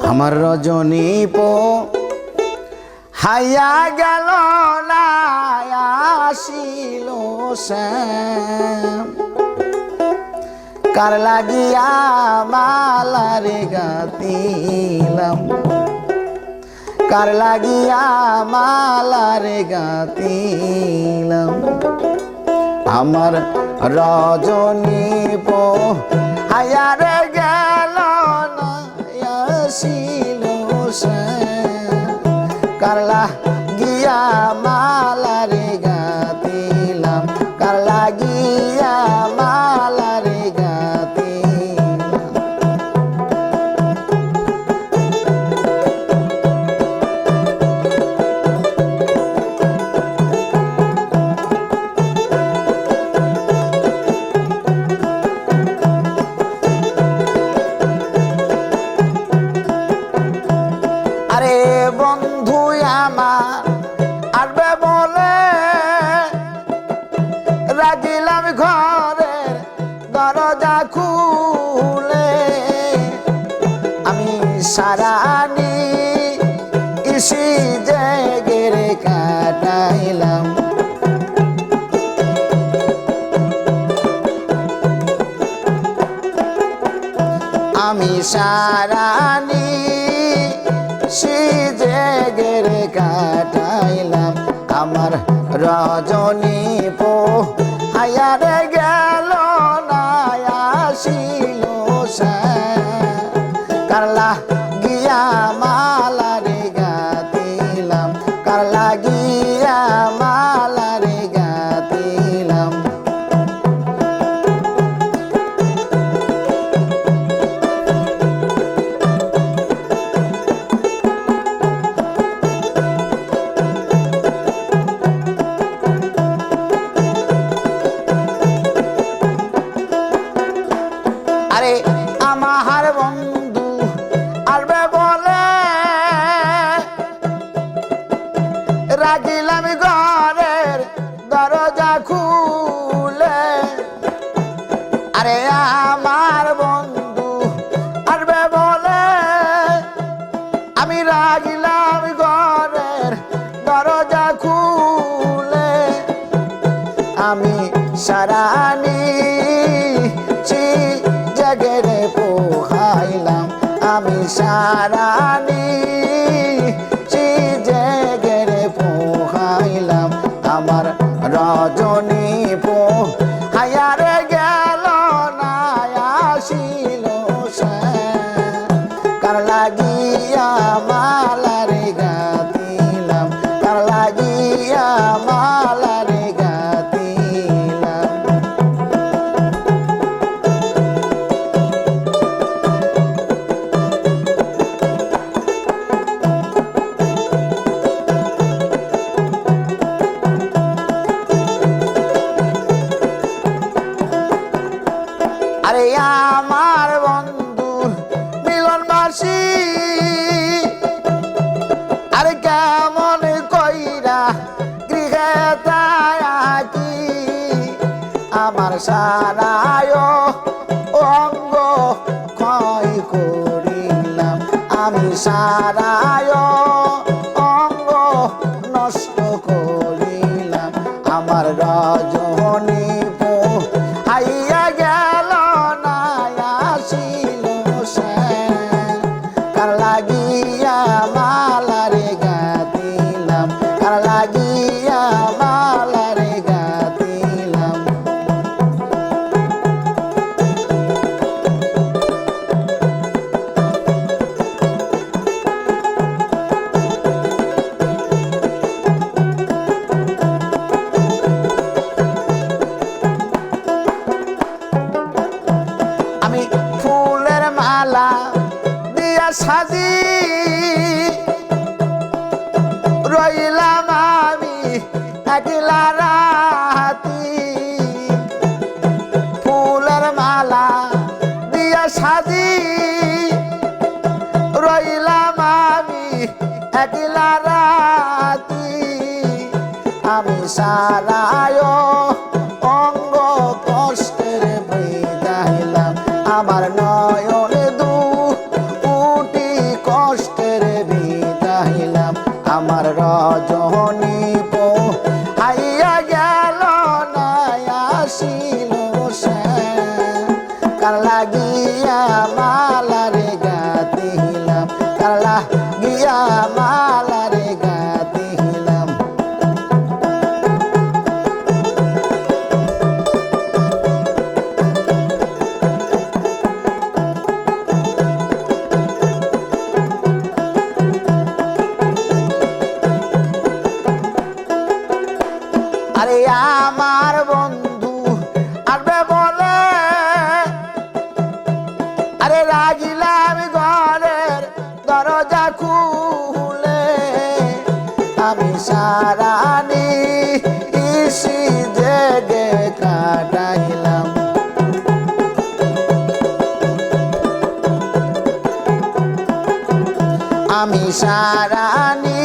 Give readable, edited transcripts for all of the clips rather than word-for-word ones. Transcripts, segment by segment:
আমার রজনী পো হাইয়া গেল না আসিল শ্যাম কার লাগিয়া মালারে গাতিলাম কার লাগিয়া মালারে গাতিলাম আমার রজনী পো হাইয়া রে গেল না আসিল শ্যাম কার লাগিয়া মালারে গাতিলাম কার লাগিয়া মালারে গাতিলাম আরে বন্ধু আমার আসবে বলে রাখিলাম ঘরের দরজা খুলে আমি সারানি ইসি জেগের কাটাইলাম আমি সারানি জেগের কাটাইলাম আমার রজনী পো হাইয়া রে গেল না আসিল কার লাগিয়া মালারে গাতিলাম কার লাগিয়া মালারে গাতিলাম আরে আমার বন্ধু আসবে বলে রাখিলাম ঘরের দরজা খুলে আরে আমার বন্ধু আসবে বলে আমি রাখিলাম ঘরের দরজা খুলে আমি সারানি জেগেরে পোহাইলাম আমি সারানি জেগেরে পোহাইলাম আমার রজনী পো হাইয়া রে গেল না আসিল কার লাগিয়া মালারে গাতিলাম কার লাগিয়া মালারে গাতিলাম আরে আমার বন্ধু মিলনবাসী আরে কেমন কইরা গৃহে থাকি আমার সারায় অঙ্গ ক্ষয় করিলাম আমি সারায় অঙ্গ নষ্ট করিলাম আমার রজনী পো হাইয়া গেল না আসিল কার লাগিয়া মালারে গাতিলাম কার লাগিয়া মালারে গাতিলাম আমি ফুলের মালা দিয়া সাজি রইলাম আমি একলা রাতি ফুলের মালা দিয়া সাজি রইলাম আমি একলা রাতি আমি সারায় অঙ্গ কষ্টের বই আমার নয়নে দু উটি দরজা খুলে আমি সারানি ইসি জেগে কাটাইলাম। আমি সারানি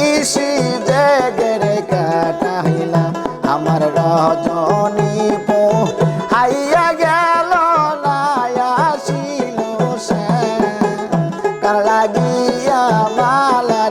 ইসি জেগে কাটাইলাম। আমার রজনী হাইয়া গেল না আসিল সে কার লাগিয়া মালা